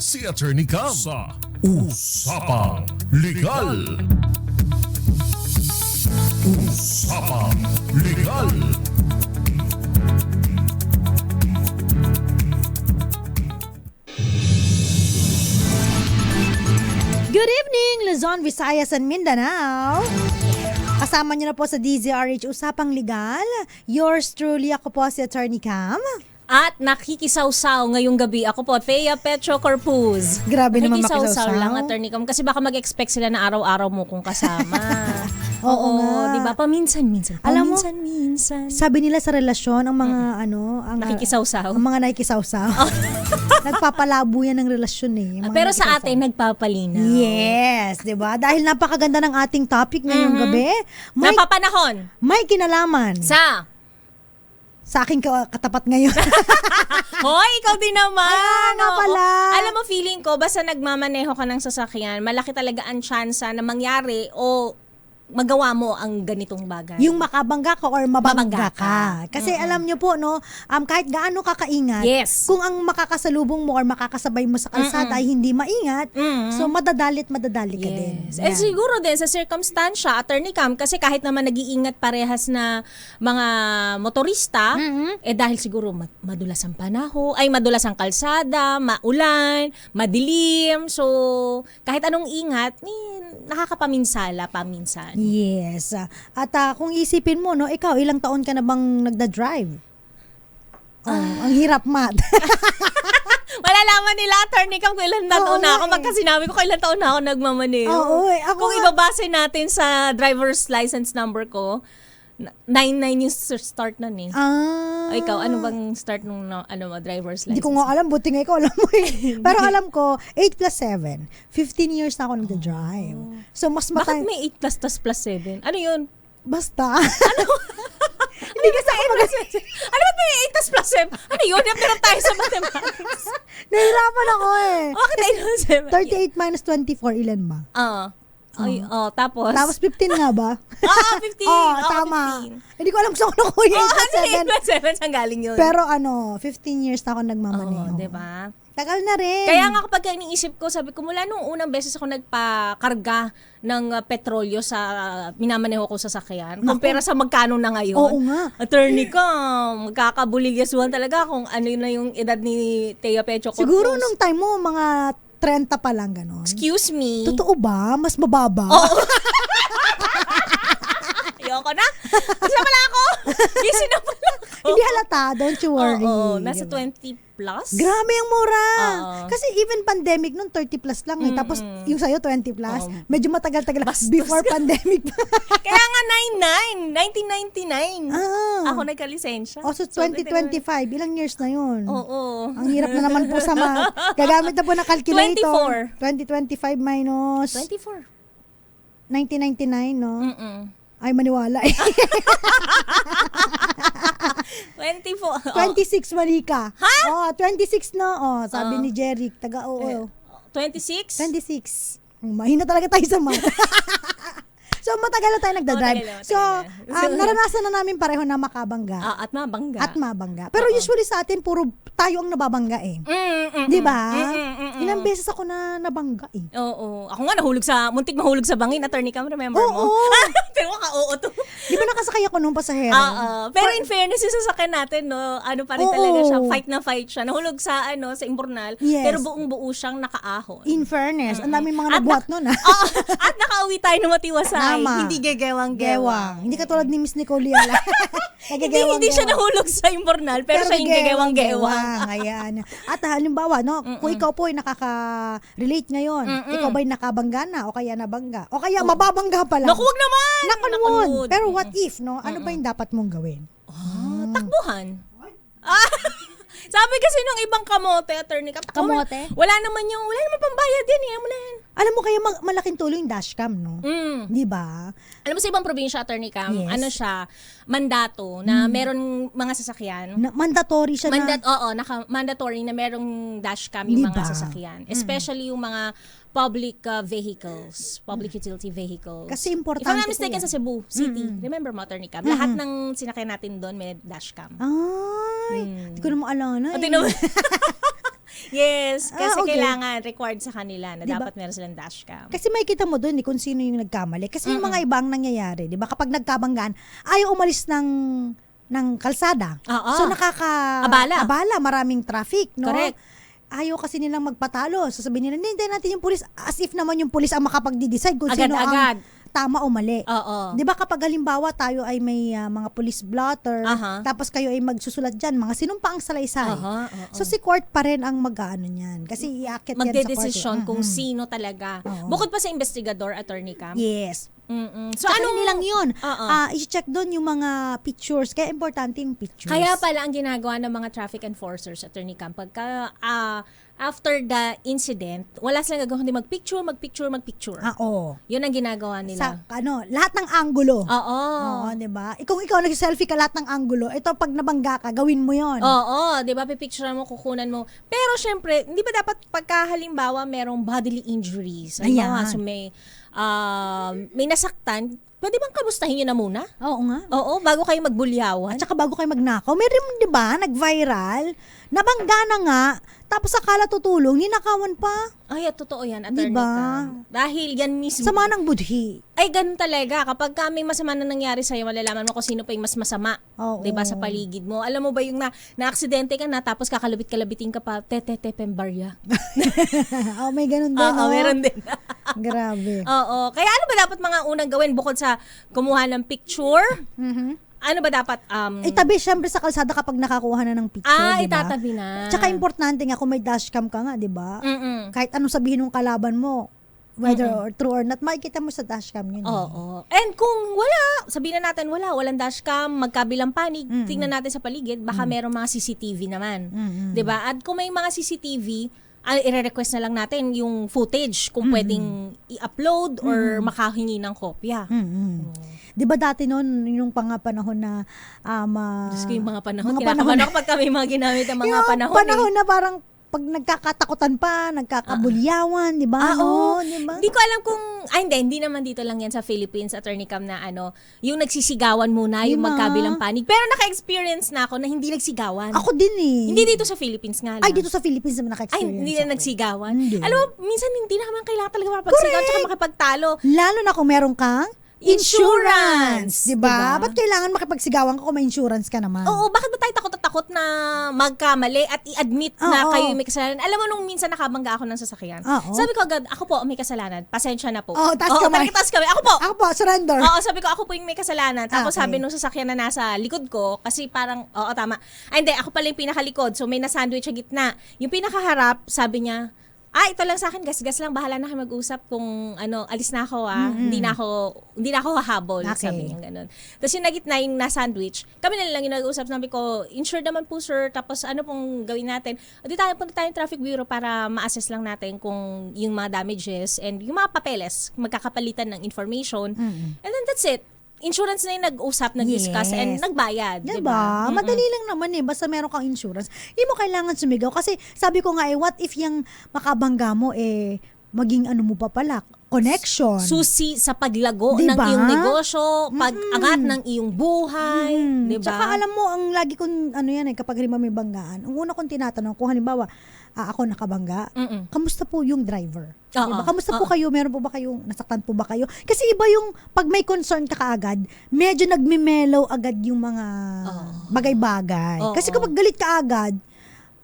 si Attorney Cam sa Usapang Legal. Usapang Legal. Good evening, Luzon, Visayas, and Mindanao. Kasama niyo na po sa DZRH Usapang Legal. Yours truly, ako po si Attorney Cam. At nakikisawsaw ngayong gabi. Ako po, Thea Petro Corpuz. Grabe naman makisawsaw. Lang, Attorney Cam. Kasi baka mag-expect sila na araw-araw mo kung kasama. Oo nga. Diba? Paminsan-minsan. Alam mo, Paminsan-minsan. Sabi nila sa relasyon, ang mga ang Nakikisawsaw. Ang mga nakikisawsaw. Nagpapalabo yan ng relasyon eh. Yung mga Pero sa nakikisawsaw. atin, nagpapalinaw. Yes, 'di ba? Dahil napakaganda ng ating topic ngayong gabi. Napapanahon. May kinalaman sa aking katapat ngayon. Hoy, ikaw din naman. Ay, nga Oo. pala. Alam mo, feeling ko, basta nagmamaneho ka ng sasakyan, malaki talaga ang tsansa na mangyari o magawa mo ang ganitong bagay. Yung makabangga ka or mabangga Mabangga ka. ka. Kasi alam nyo po, no, kahit gaano ka kaingat, Yes. kung ang makakasalubong mo or makakasabay mo sa kalsada ay hindi maingat, so madadali ka din. Yes. Yan. Siguro din sa circumstansya, Attorney Cam, kasi kahit naman nag-iingat parehas na mga motorista, dahil siguro madulas ang madulas ang kalsada, maulan, madilim, so kahit anong ingat, nakakapaminsala paminsan. Yes. At kung isipin mo, no, ikaw, ilang taon ka na bang nagda-drive? Ang hirap Malalaman nila, Attorney Cam, kung ilang taon na ako. Magkasinabi ko kung ilang taon na ako nagmamaneho. Oo, ako Kung nga. ibabase natin sa driver's license number ko, 99 yung start na eh. O ikaw, ano bang start nung driver's license? Hindi ko nga alam, buti nga ikaw alam mo eh. Pero alam ko, 8 plus 7, 15 years na ako nagda-drive. So, mas Bakit may 8 plus 7? Ano yun? Basta. Hindi kasi ako Ano ba may 8 plus 7? Ano yun? Napirap tayo sa mathematics. Nahirapan ako eh. Bakit 8 plus 7? 38 minus 24, ilan ba? Tapos? Tapos 15 nga ba? 15. Tama. 15. Hindi ko alam kung ano ko yung 8 plus 8 7. plus 7, saan galing yun? Pero 15 years na ako nagmamaneho. Diba? Tagal na rin. Kaya nga kapag iniisip ko, sabi ko mula nung unang beses ako nagpakarga ng petrolyo sa minamaneho ko sa sakyan, kumpara sa magkano na ngayon. Oo nga. Attorney ka, magkakabulilyasuhan talaga kung ano yun na yung edad ni Thea Petro Corpuz. Siguro nung time mo, mga 30 pa lang ganon. Excuse me. Totoo ba? Mas mababa? Oo. Ayoko na. Kasi pala ako. Busy na pala ako. Hindi halata, don't you worry. Oo, nasa Diba? 20 plus. Grabe ang mura. Oo. Kasi even pandemic nun, 30 plus lang eh. Tapos yung sa'yo, 20 plus. Oo. Medyo matagal-tagal. Before pandemic pa. Kaya nga 1999. Ako Ah. nagkalisensya. So 2025, ilang years na yun? Oo. Ang hirap na naman po sa math. Gagamit na po ng calculator. 2025 minus 24. 1999, no? Ay, maniwala eh. 24. 26, mali ka. Ha? 26 no. Sabi ni Jerry, taga-oo. 26? 26. Mahina talaga tayo sa math. So, matagal na tayo nagdadrive. Matagal na. So, naranasan na namin pareho na makabangga. At mabangga. At mabangga. Pero usually sa atin, puro tayo ang nababangga eh. Di ba? Ilang beses ako na nabangga eh. Oo. Ako nga muntik mahulog sa bangin. Attorney Cam, remember Oo. mo? Pero oo to. Di ba nakasakay ako nung pasahero? Pero in fairness, yung sasakyan natin, no, ano pa rin talaga siya, fight na fight siya. Nahulog sa Imbornal, Yes. pero buong buo siyang nakaahon. In fairness, ang daming mga nagbuhat nun ah. At nakauwi tayo ng matiwasay. Tama. Hindi gegewang-gewang. Gewang. Hindi katulad ni Miss Nicole Yala. Hindi siya nahulog sa Imbornal, pero siya yung gegewang-gewang. Ayan. At halimbawa, no, kung ikaw po ay nakaka-relate ngayon, ikaw ba'y nakabangga na o kaya nabangga? O kaya mababangga pa lang? Naku, wag naman! Nakunwon. Pero what if, no? Ano ba yung dapat mong gawin? Takbuhan. Sabi kasi nung ibang kamote, Attorney Cam. Kamote? Wala naman pambayad din eh. Mo na yan. Alam mo kaya malaking tulong yung dashcam, no? Di ba? Alam mo sa ibang probinsya, Attorney Cam, Yes. ano siya, mandato na meron mga sasakyan. Mandatory siya Mandatory na merong dashcam yung Diba? mga sasakyan. Especially yung mga public vehicles, public utility vehicles. Kasi importante If I'm not po mistaken yan. sa Cebu City, remember mo, Attorney Cam, lahat ng sinakyan natin doon may dashcam. Ay, hindi ko na maalala. O, tingnan mo. Yes, kasi okay. kailangan required sa kanila na Diba? dapat meron silang dashcam. Kasi makikita mo doon kung sino yung nagkamali. Kasi yung mga ibang nangyayari, di ba? Kapag nagkabanggaan, ayaw umalis ng kalsada. Oo. So Abala. maraming traffic, no? Correct. Ayaw kasi nilang magpatalo. Sasabihin nila, hindi natin yung pulis. As if naman yung pulis ang makapag-decide kung sino Agad-agad. ang tama o mali. Oo. Di ba kapag halimbawa tayo ay may mga police blotter, Aha. tapos kayo ay magsusulat dyan, mga sinumpa ang salaysay. Aha, oo. So si court pa rin ang mag-ano niyan. Kasi iaakit yan sa court. Magdedesisyon kung Mm-mm. sino talaga. Oo. Bukod pa sa investigador, attorney Cam. Yes. Mm-mm. So, So, ano nilang yun? Oo. I-check doon yung mga pictures. Kaya importante yung pictures. Kaya pala ang ginagawa ng mga traffic enforcers, attorney Cam, pagka after the incident, wala silang gagawin kundi magpicture. Oo. Yun ang ginagawa nila. Sa, lahat ng angulo. Oo. Oo, di ba? Kung ikaw nag-selfie ka lahat ng angulo, ito pag nabangga ka, gawin mo yon. Oo, 'di ba? Pipicturean mo, kukunan mo. Pero syempre, hindi ba dapat pagka halimbawa merong bodily injuries? Ayan. So may nasaktan, pwede bang kamustahin niyo na muna? Oo nga. Oo, bago kayo magbulyawan. At saka bago kayo magnakaw, may rin, di ba, nag-viral, nabangga na nga, tapos akala tutulong, ninakawan pa. Ay, totoo yan, attorney Diba? Cam. Dahil yan mismo. Sama ng budhi. Ay, ganun talaga. Kapag may masama na nangyari sa'yo, malalaman mo kung sino pa yung mas masama. Oo. Diba, sa paligid mo. Alam mo ba yung na-aksidente ka na, tapos kakalabit-kalabitin ka pa, pembarya. Oh, may ganun din. Oo, meron din. Grabe. Oo. Kaya ano ba dapat mga unang gawin bukod sa kumuha ng picture? Mhm. Ano ba dapat? Itabi syempre sa kalsada kapag nakakuha na ng picture, di ba? Itatabi na. Tsaka importante nga kung may dashcam ka nga, di ba? Mm-mm. Kahit anong sabihin ng kalaban mo, whether or true or not, makikita mo sa dashcam yun. Oo. And kung wala, sabihin na natin walang dashcam, magkabilang panig, tingnan natin sa paligid, baka merong mga CCTV naman. 'Di ba? At kung may mga CCTV, i-request na lang natin yung footage kung pwedeng i-upload or makahingi ng kopya. Di ba dati noon, yung panahon na Diyos ko, yung mga panahon. Mga Kinakabahan panahon ako pag kami mga ginamit ng mga yung panahon. panahon na parang pag nagkakatakutan pa, nagkakabulyawan, di ba? Oo. Di ba? Hindi ko alam kung, hindi naman dito lang yan sa Philippines, attorney Cam, na yung nagsisigawan muna, yung Yung mga- magkabilang panig. Pero naka-experience na ako na hindi nagsigawan. Ako din eh. Hindi dito sa Philippines nga lang. Ay, dito sa Philippines naman Ay, naka-experience hindi na ako. nagsigawan. Hindi. Alam mo, minsan hindi na naman kailangan talaga makapagsigaw tsaka makapagtalo. Lalo na kung meron kang Insurance! Di ba? Diba? Ba't kailangan makipagsigawan ka kung may insurance ka naman? Oo, bakit ba tayo takot na magkamali at i-admit na Oo. kayo may kasalanan? Alam mo, nung minsan nakabangga ako ng sasakyan, Oo. sabi ko agad, ako po may kasalanan, pasensya na po. Oo, taas kamay. taas kami. Ako po! Ako po, surrender. Oo, sabi ko, ako po yung may kasalanan. Tapos Okay. sabi nung sasakyan na nasa likod ko, kasi parang, oo, tama. Ay, hindi, ako pala yung pinakalikod. So, may na-sandwich sa gitna. Yung pinakaharap, sabi niya, ito lang sa akin, gas-gas lang, bahala na kayo mag-usap kung alis na ako hindi na ako hahabol, Okay. sabi niya ganun. Tapos yung nagitna yung na-sandwich, kami na lang yung nag-usap, sabi ko, insured naman po sir, tapos ano pong gawin natin? Punta tayo traffic bureau para ma-assess lang natin kung yung mga damages and yung mga papeles, magkakapalitan ng information. And then that's it. Insurance na yung nag-usap, nag-discuss, and Yes. nagbayad. Diba? Madali lang naman basta meron kang insurance. Hindi mo kailangan sumigaw. Kasi sabi ko nga what if yung makabangga mo maging mo pa pala, connection. Susi sa paglago Diba? ng iyong negosyo, pag-angat ng iyong buhay, di ba? Tsaka alam mo, ang lagi kong kapag halimbawa may banggaan, ang una kong tinatanong, kung halimbawa, ako nakabangga, kamusta po yung driver? Oo. Diba? Kamusta po kayo? Meron po ba kayong, nasaktan po ba kayo? Kasi iba yung, pag may concern ka kaagad, medyo nagme-mellow agad yung mga bagay-bagay. Oo. Kasi kapag galit ka agad,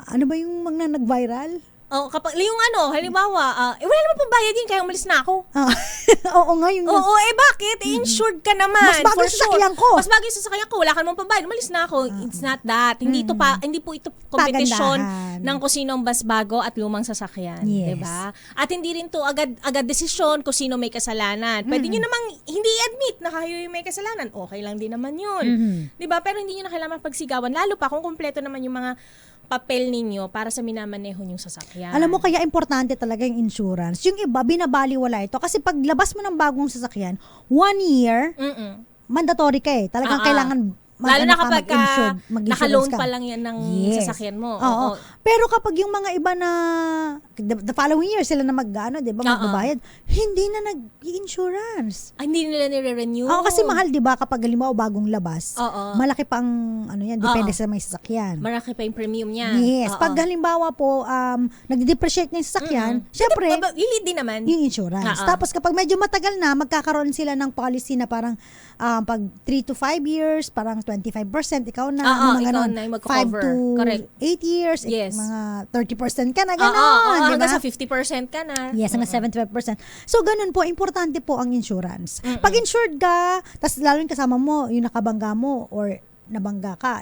ano ba yung mga nag-viral? Kapag yung halimbawa, wala naman pong bayad yun, kaya umalis na ako. Oo nga, yung... Oo, bakit? Insured ka naman. Mas bagay for sa sasakyan ko. Mas bagay sa sasakyan ko. Wala ka naman pambayad. Umalis na ako. It's not that. Hindi po ito kompetisyon Pagandahan. ng kung sino ang mas bago at lumang sasakyan. Yes. Diba? At hindi rin to agad desisyon kung sino may kasalanan. Pwede nyo namang hindi admit na kayo yung may kasalanan. Okay lang din naman yun. Diba? Pero hindi nyo na kailangan pagsigawan. Lalo pa kung kumpleto naman yung mga papel ninyo para sa minamaneho yung sasakyan. Alam mo, kaya importante talaga yung insurance. Yung iba, binabaliwala ito. Kasi pag labas mo ng bagong sasakyan, 1 year, mandatory ka Talagang kailangan Lalo na kapag naka-loan ka. pa lang yan ng Yes. sasakyan mo. Oo. Pero kapag yung mga iba na the following year sila na di ba, magbabayad, hindi na nag-insurance. Ay, hindi nila nire-renew. Oo, kasi mahal, di ba, kapag halimbawa bagong labas, Oo. malaki pang yan, depende sa may sasakyan. Maraki pa yung premium niya. Yes. Oo. Pag halimbawa po, nagde-depreciate na yung sasakyan, syempre, lilid din naman. yung insurance. Oo. Tapos kapag medyo matagal na, magkakaroon sila ng policy na parang pag 3 to 5 years, parang 25%, ikaw na. Oo, mga ikaw ganon. na yung 5 magko-cover. to Correct. 8 years, Yes. mga 30% ka na, Oo, gano'n. di hanggang ba? sa 50% ka na. Yes, hanggang 75%. So, ganun po, importante po ang insurance. Pag insured ka, tas lalo yung kasama mo, yung nakabangga mo, or nabangga ka,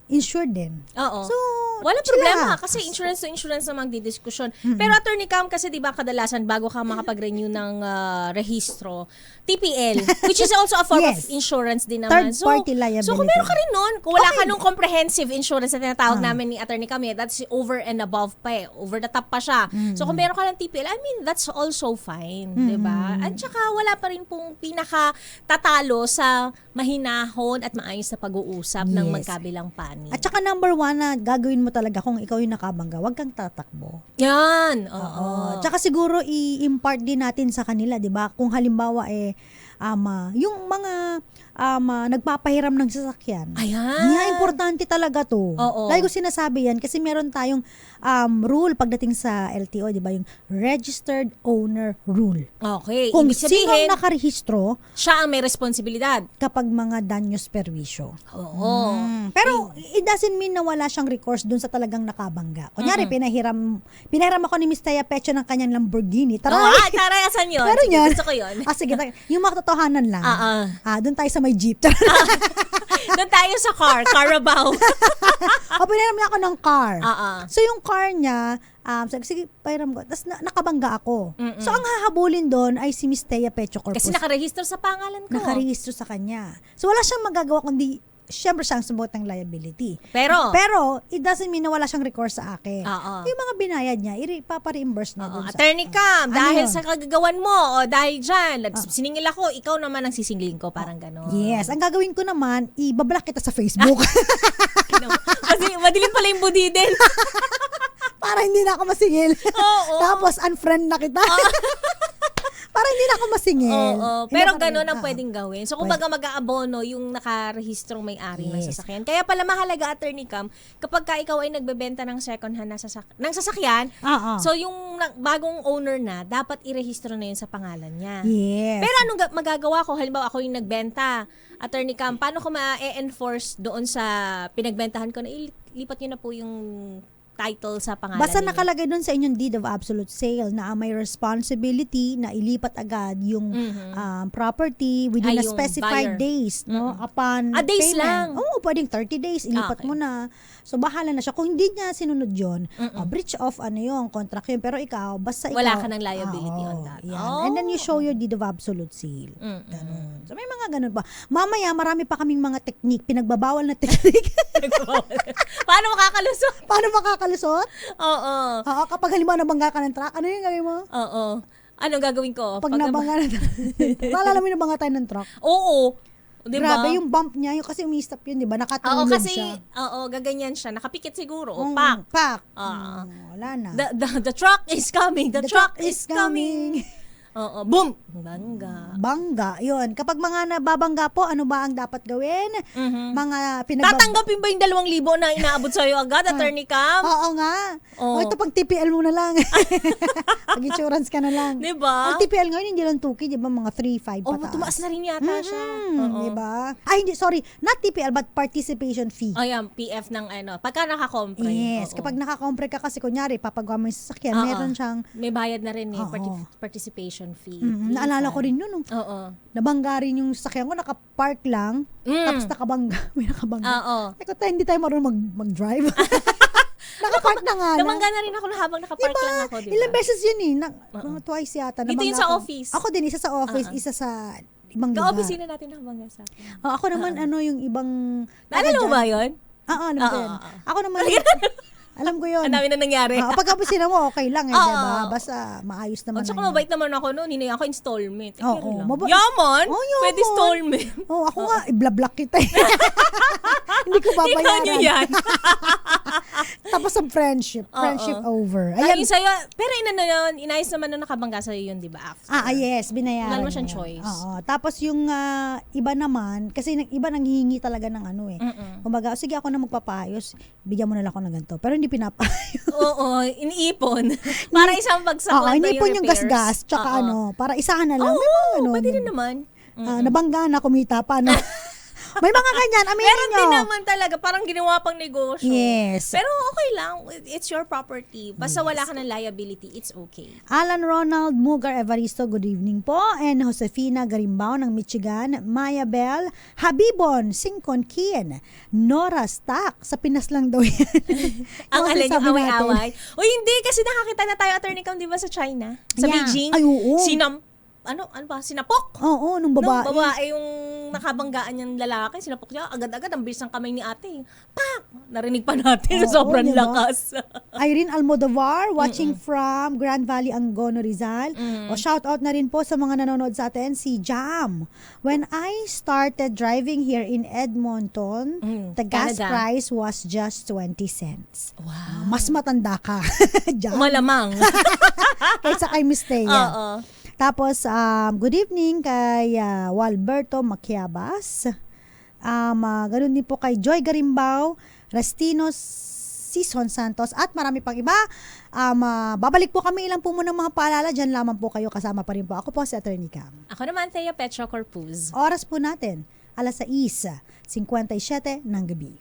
insured din. Oo. So, walang chill problema lang. kasi insurance to insurance na magdidiskusyon. Pero Attorney Cam, kasi di ba kadalasan bago ka makapag-renew ng rehistro, TPL, which is also a form Yes. of insurance din naman. Third-party liability. So kung meron ka rin nun, kung wala ka Okay. nung comprehensive insurance na tinatawag namin ni Attorney Cam, that's over and above pa over the top pa siya. So kung meron ka ng TPL, I mean, that's also fine, di ba? At saka wala pa rin pong pinaka-tatalo sa mahinahon at maayos na pag-uusap ng Yes. magkabilang panig. At saka number 1 na gagawin mo talaga kung ikaw yung nakabangga, wag kang tatakbo. Yan. Oo. Oo. Tsaka siguro i-impart din natin sa kanila, 'di ba? Kung halimbawa yung mga nagpapahiram ng sasakyan. Ayan. Yeah, importante talaga 'to. Oo. Lagi ko sinasabi 'yan kasi meron tayong rule pagdating sa LTO, 'di ba? Yung registered owner rule. Okay. Kung Ibig sabihin, sino nakarehistro siya ang may responsibilidad. kapag mga danyos perwisyo. Oo. Pero it doesn't mean na wala siyang recourse dun sa talagang nakabangga. Kunyari, pinahiram ako ni Miss Taya Pecho ng kanyang Lamborghini. Tara! Taray, asan yun? Pero Sige, yan. gusto ko yun. Sige. Yung mga totohanan lang. Doon tayo sa may jeep. Doon tayo sa Carabao. Pinahiram niya ako ng car. So yung car niya, sabi, sige, pahiram ko. Tapos nakabangga ako. So ang hahabulin doon ay si Miss Taya Pecho Corpus. Kasi nakarehistro sa pangalan ko. Nakarehistro sa kanya. So wala siyang magagawa kundi siyempre siyang sumot ng liability. Pero, It doesn't mean na wala siyang recourse sa akin. Yung mga binayad niya, ipapa-reimburse niya dun sa... Attorney Cam, Ano dahil yun? sa kagagawan mo, o dahil dyan, siningil ako, ikaw naman ang sisingilin ko, parang gano'n. Yes. Ang gagawin ko naman, ibablock kita sa Facebook. Kasi madilim pala yung budi din. Para hindi na ako masingil. Oo. Tapos unfriend na kita. Para hindi na ako masingil. Oo. Hindi Pero na- gano'n ang pwedeng gawin. So, kumbaga mag-aabono yung nakarehistrong may-ari ng Yes. sasakyan. Kaya pala mahalaga, Attorney Cam, kapag ka ikaw ay nagbebenta ng second hand ng sasakyan, Oo. so yung bagong owner na, dapat irehistro na yun sa pangalan niya. Yes. Pero anong magagawa ko? Halimbawa, ako yung nagbenta. Attorney Cam, paano ko ma-enforce doon sa pinagbentahan ko na ilipat nyo na po yung title sa pangalan Basta ninyo? nakalagay doon sa inyong deed of absolute sale na may responsibility na ilipat agad yung property within Ay, a yung specified buyer. days, no? Upon Days payment. lang? Oo, pwedeng 30 days, ilipat Okay. mo na. So, bahala na siya. Kung hindi niya sinunod yun, breach of contract yun. Pero ikaw, basta ikaw. Wala ka ng liability on that. Yan. Oh. And then you show your deed of absolute sale. Ganun. So, may mga ganun pa. Mamaya, marami pa kaming mga technique, pinagbabawal na technique. Paano makakalusot? Paano makakalusot? Oo. Oo, kapag halimbawa nabangga ka ng truck, ano yung gagawin mo? Oo. Anong gagawin ko? Pag nabangga na naalala mo yung nabangga tayo ng truck? Oo. Di ba? Grabe, yung bump niya, yung kasi umistap yun, di ba? Oo, Nakatulog kasi, siya. gaganyan siya. Nakapikit siguro. Pak! Pak. Wala na. The truck is coming. The truck is coming. coming. Oo. Boom! Bangga. Bangga, yun. Kapag mga nababangga po, ano ba ang dapat gawin? Mga Tatanggapin ba yung 2,000 na inaabot sa'yo agad, Attorney Cam? Oo nga. Oo. Ito pag TPL mo na lang. Pag insurance ka na lang. Di ba? Ang TPL ngayon, hindi lang 2K, di ba? Mga 3-5 Oh, pataas. tumaas na rin yata siya. Oo. Di ba? Ay, hindi, sorry. Not TPL, but participation fee. Oh, yan, PF ng pagka nakakompre. Yes, Oo. kapag nakakompre ka kasi kunyari, papagawa mo yung sasakyan, Oo. meron siyang, May bayad na rin Oo. participation fee. naalala ko rin yun, no? Oo. Nabangga rin yung sasakyan ko, nakapark lang, tapos nakabangga, may nakabangga. Oo. Eko tayo, hindi tayo marunong mag-drive. Nakapark na nga lang. Namangga na rin ako na habang nakapark Diba? lang ako, diba? Ilang beses yun eh. Mga twice yata. Dito nabangga yun sa ako. office. Ako din, isa sa office, isa sa ibang lugar. Ka-opisina natin nakabangga sa akin. Ako naman, yung ibang... Naalala mo ba yun? Oo, alam ko Oo, yan. oo. Ako naman, Alam ko yun. Ang dami na nangyari. Pagkapusin mo, okay lang Oo. diba? Basta maayos naman. At saka na yun. mabait naman ako noon, hinay ako installment. Oo, Kaya lang. mabait. Yaman? Yaman. Pwede installment. Ako nga, i-block kita eh. Hindi ko babayaran. Ikaw nyo yan. Tapos ang friendship over. Ayan. Ayan. Sa'yo, pero inayos naman na nakabangga sa'yo yun, di ba? After. Yes, binayaran. Wala naman siyang niya yun. choice. Oo. Tapos yung iba naman, kasi iba nanghihingi talaga ng ano eh. Kumbaga, sige ako na magpapayos, bigyan mo na lang ako ng ganito. Pero hindi pinapayos. Oo, iniipon. Para isang bagsak lang daw iniipon yung repairs. gas-gas, tsaka para isahan na lang. Oo, May mga ano, pwede rin naman. nabangga na, kumita pa. No? May mga ganyan, aminin Meron nyo. din naman talaga, parang ginawa pang negosyo. Yes. Pero okay lang, it's your property. Basta wala ka ng liability, it's okay. Alan Ronald Mugar Evaristo, good evening po. And Josefina Garimbao ng Michigan. Maya Bell Habibon, Singkon Kien. Nora Stack, sa Pinas lang daw yan. Ang Yung alin yung sabi natin. away-away. O hindi, kasi nakakita na tayo, Attorney Cam, di ba sa China? Sa Yeah. Beijing. Ay, oo. Ano ba? Sinapok? Oo, nung babae. Nung babae yung nakabanggaan niyang lalaki, sinapok niya, agad-agad, ang bilis ng kamay ni ate. Pak! Narinig pa natin, Oo, sobrang diba? lakas. Irene Almodovar, watching from Grand Valley, Angono, Rizal. O shout out na rin po sa mga nanonood sa atin, si Jam. When I started driving here in Edmonton, the gas Canada. price was just 20 cents. Wow. Mas matanda ka, Jam. Malamang. Kaysa kay Miss Thea. Oo. Tapos, good evening kay Walberto Maquiabas. Ganun din po kay Joy Garimbao, Rastino Sison Santos, at marami pang iba. Babalik po kami, ilang po muna mga paalala. Diyan lamang po kayo, kasama pa rin po. Ako po si Attorney Cam. Ako naman, Thea Petro Corpuz. Oras po natin, 6:57 ng gabi.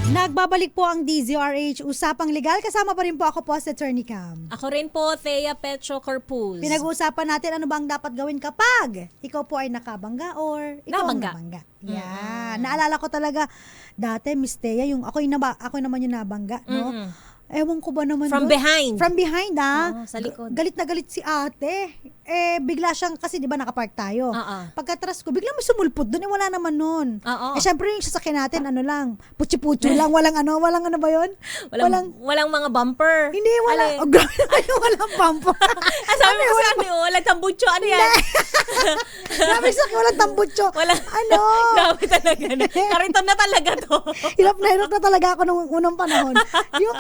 Nagbabalik po ang DZRH Usapang Legal. Kasama pa rin po ako po si Attorney Cam. Ako rin po, Thea Petro Corpuz. Pinag-uusapan natin ano bang dapat gawin kapag ikaw po ay nakabangga or ikaw ang Nabangga. nabangga. Yan. Naalala ko talaga dati, Miss Thea, yung ako naman yung nabangga, no? Ewan ko ba naman From doon? behind. From behind, Oo, sa likod. Galit na galit si ate. Bigla siyang, kasi di ba nakapark tayo. Oo. Pagkatras ko, bigla may sumulpot doon. Wala naman nun. Oo. Syempre yung sasakyan natin, ano lang, putsi-putsi lang. Walang ano ba yun? Walang mga bumper. Hindi, wala. Alin? Grabe naman yung walang bumper. Sabi mo kasi walang tambutso. Ano yan? Grabe sa akin, walang tambutso. Walang, Ano? Grabe talaga. Kariton na talaga to. Hirap na talaga ako nung unang panahon. Yung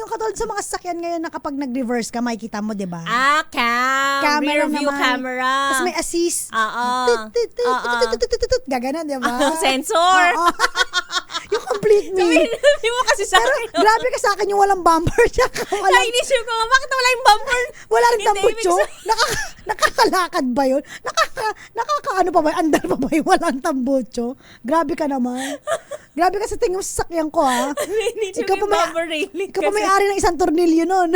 katulad sa mga sasakyan ngayon na kapag nag-reverse ka, makikita mo, di ba? Rear view naman. camera. Tapos may assist. Oo. Gaganon, di ba? Sensor. Oo. Yung complete me. Sabi mo kasi sa Pero akin. grabe ka sa akin yung walang bumper. Tsaka walang, Nainisip ko, bakit wala yung bumper? wala rin Hindi, tambutso. Nakakalakad ba yun? Nakakaano pa ba? Andar pa ba yung walang tambutso? Grabe ka naman. Grabe ka sa tingin mo sa sasakyan ko, ha? Nainisip Ikaw ko yung pa bumper railing. Ikaw pa may-ari ng isang tornilyo nun.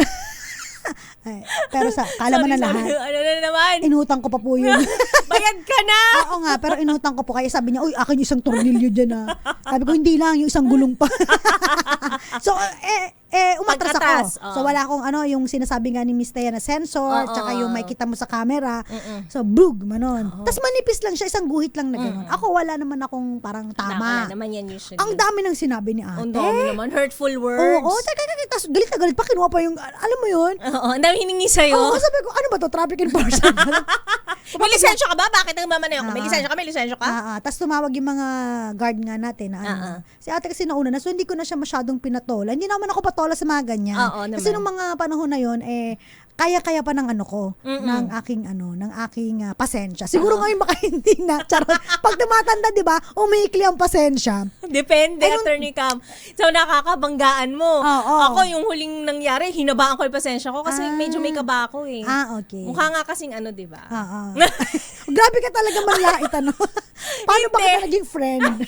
Ay, pero kala mo na lahat. Ano na naman? Inutang ko pa po yun. Bayad ka na! Oo nga, pero inutang ko po. Kaya sabi niya, uy, akin yung isang tornilyo dyan, ha. Sabi ko, hindi lang, yung isang gulong pa. So, umatras Pag-atras, ako. So, wala akong yung sinasabi nga ni Miss Thea na sensor, tsaka yung may kita mo sa camera. So, bug, manon. Tapos manipis lang siya, isang guhit lang na gano'n. Ako, wala naman akong parang tama. Wala naman yan usually. Ang dami nang sinabi ni ate. Ang dami naman. Hurtful words. Oo, tapos galit na galit pa, kinuha pa yung, alam mo yun? Oo, ang dami hiningi sa'yo. Oo, sabi ko, ano ba to? Traffic enforcer. May lisensya ka ba? Bakit nagmamanayo ka? May lisensya ka? May lisensya ka? Tapos tumawag yung mga guard nga natin na si ate kasi nauna na, so hindi ko na siya masyadong pinatola. Hindi naman ako patola sa mga ganyan. Oo, naman. Kasi nung mga panahon na yon kaya-kaya pa ng ng aking pasensya. Siguro ngayon baka hindi na. Charot. Pag tumatanda, 'di ba? Umiikli ang pasensya. Depende, Attorney Cam. So, nakakabanggaan mo. Oo. Ako, yung huling nangyari, hinabaan ko yung pasensya ko kasi medyo may kaba ako eh. Okay. Mukha nga kasing di ba? Grabe ka talaga manlait, ano? Paano ba kita naging friend?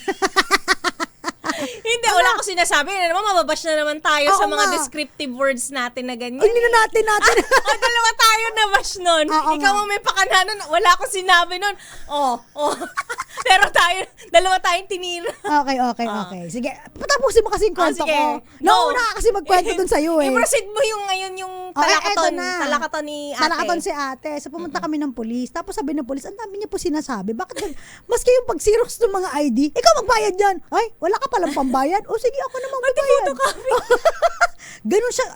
Hindi, wala ko sinasabi. Naman, mababash na naman tayo Oo sa mga nga. descriptive words natin na ganyan. Hindi na natin. Dalawa tayo na bash nun. Oo Ikaw nga. ang may pakana nun. Wala ko sinabi nun. Pero Dalawa tayong tinira. Okay. Sige, patapusin mo kasi yung kwento sige. ko. No. Nauna ka kasi magkwento dun sa'yo eh. I-proceed mo yung ngayon yung eto talakaton. na. Talakaton ni ate. Talakaton si ate. So pumunta kami ng pulis. Tapos sabi ng pulis, ang dami niya po sinasabi. Bakit maski yung pag-xerox ng mga ID, ikaw magbayad yan. Ay, wala ka palang pambayad. O sige, ako naman magbayad. Ganun siya.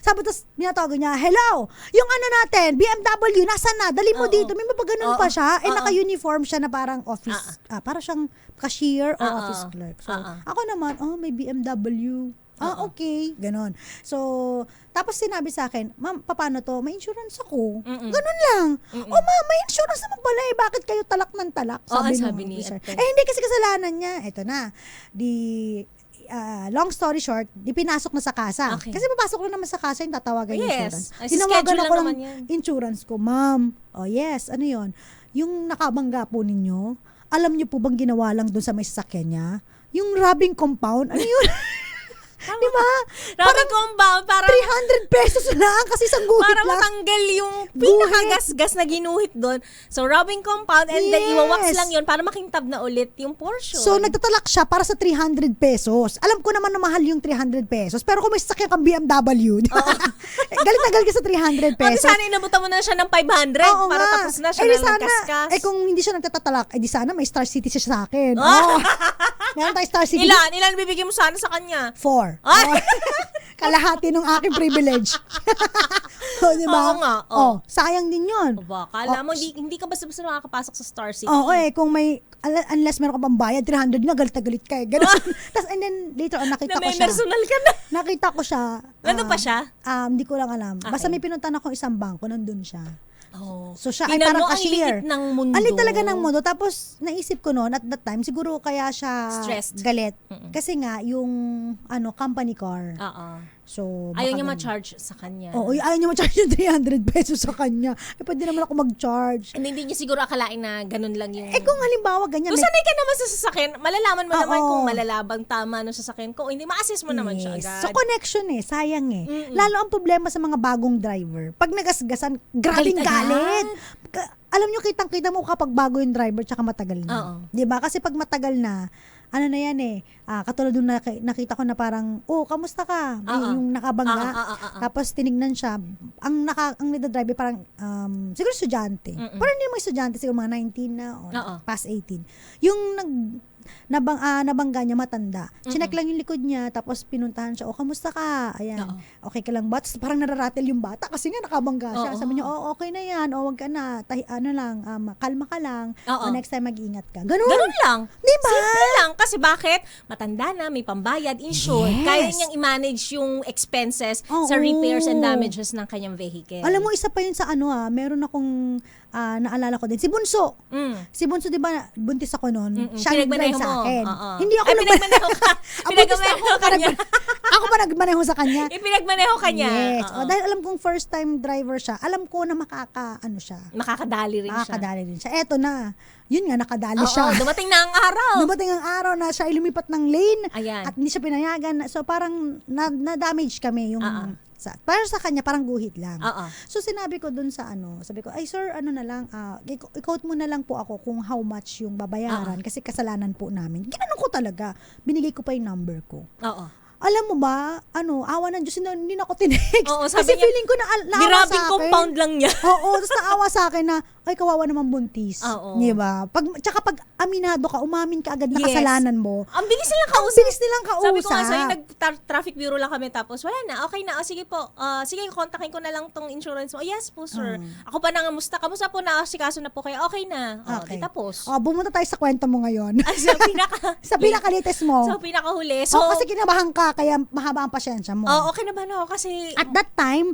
Tapos minatawagan niya, hello, yung ano natin, BMW, nasaan na? Dali mo dito. May mapaganon pa siya. Naka-uniform siya na parang office. Para siyang cashier or office clerk. So, ako naman, may BMW. Okay. Ganon. So, tapos sinabi sa akin, ma'am, paano to? May insurance ako. Ganon lang. Ma'am, may insurance naman pala eh. Bakit kayo talak ng talak? Sabi ni officer. ate. Hindi kasi kasalanan niya. Ito na. Long story short, pinasok na sa kasa. Okay. Kasi papasok na naman sa kasa yung tatawagan yung insurance. Ay, Tinawagan schedule ako lang ng naman yan. insurance ko, ma'am. Yes, ano yon? Yung nakabangga po ninyo, alam niyo po bang ginawa lang doon sa may sasakyan niya? Yung robbing compound, ano yun? Di ba? Parang compound, parang 300 pesos lang kasi isang guhit para lang. matanggal yung pinakagasgas na ginuhit doon. So, robbing compound and then iwawax lang yun para makintab na ulit yung portion. So, nagtatalak siya para sa 300 pesos. Alam ko naman na mahal yung 300 pesos. Pero kung may sasakyan kang BMW, galit na galit ka sa 300 Pati pesos. sana inabutan mo na siya ng 500 Oo para nga. tapos na siya di ng sana, kaskas. kung hindi siya nagtatatalak, di sana may Star City siya sa akin. Meron tayo Star City. Ilan bibigyan mo sana sa kanya? 4. Ay! Kalahati ng aking privilege. Di ba? Oo nga. Sayang din yun. Kala mo, hindi ka basta-basta makakapasok sa Star City. Kung may, unless meron ka pang bayad, 300 nga, galit na galit ka eh. Ganun. Tapos, and then, later on, nakita Na ko may siya. personal ka na. Nakita ko siya. Nandun pa siya? Hindi ko lang alam. Basta Okay. may pinuntahan akong isang bangko, nandun siya. Oh. So siya ay Tingnan parang mo, ang cashier. liit ng mundo. Ang liit talaga ng mundo. Tapos naisip ko noon at that time, siguro kaya siya Stressed. galit. Kasi nga, yung company car. Oo. So, Ayaw baka niya ganun. ma-charge sa kanya. Oo, ayaw niya ma-charge yung 300 pesos sa kanya. Pwede naman ako mag-charge. Hindi niya siguro akalain na ganun lang yung... Kung halimbawa ganyan. Kung sanay ka naman sa sasakyan, malalaman mo Oo. naman kung malalabang tama ng sasakyan ko. O hindi, ma-assess mo naman siya Yes. agad. So, connection sayang Lalo ang problema sa mga bagong driver. Pag nagasgasan, grabing Galit agad. galit. Alam nyo, kitang-kita mo kapag bago yung driver tsaka matagal na. Oo. Diba? Kasi pag matagal na, ano na yan katulad nung nakita ko na parang, kamusta ka? Yung nakabangga. Tapos tinignan siya, ang nagdadrive parang, siguro estudyante. Parang hindi naman estudyante, siguro mga 19 na, o past 18. Yung nabangga niya matanda. Chinek lang yung likod niya, tapos pinuntahan siya, kamusta ka? Ayan. Okay ka lang ba? Tapos parang nararatel yung bata kasi nga nakabangga siya. Sabi niya, okay na yan, wag ka na, kalma ka lang, next time mag-ingat ka. Ganun lang. Diba? Simple lang. Kasi bakit? Matanda na, may pambayad, insured. Yes. Kaya niyang i-manage yung expenses sa repairs and damages ng kanyang vehicle. Alam mo, isa pa yun sa meron akong naalala ko din. Si Bunso. Si Bunso, di ba, buntis ako noon. Siya nag-drive sa akin. Hindi ako pinagmaneho ka. Pinagmaneho ka niya. Ako pa nagmaneho sa kanya. Ipinagmaneho ka niya. Yes. Dahil alam kong first time driver siya, alam ko na Makakadali rin siya. makakadali rin siya. Eto na. Yun nga, nakadali siya. Dumating na ang araw. Dumating ang araw na siya ay lumipat ng lane. Ayan. At hindi siya pinayagan. So parang na-damage kami yung para sa kanya parang guhit lang. So sinabi ko dun sa sabi ko, ay sir, na lang, i-quote mo na lang po ako kung how much yung babayaran kasi kasalanan po namin. Ginanong ko talaga. Binigay ko pa yung number ko. Alam mo ba, awa ng Diyos, hindi na ako tinext. Sabi kasi niya, feeling ko naawa sa akin. compound lang niya. Tapos naawa sa akin na, ay, kawawa naman buntis. Di ba? Tsaka pag aminado ka, umamin ka agad na kasalanan mo. Ang bilis nilang kausap. Ang bilis nilang kausap. Sabi ko nga sa'yo, nag-traffic bureau lang kami tapos wala na, okay na. Sige po, sige, kontakin ko na lang tong insurance mo. Yes po, sir. Ako pa nangamusta. Kamusta po na, sikaso na po kayo. Okay na. Di tapos. Bumunta tayo sa kwento mo ngayon. Sa sa pinaka-latest mo. Sa pinakahuli. So, kasi kinabahan ka, kaya mahaba ang pasyensya mo. okay naman ako kasi... At that time,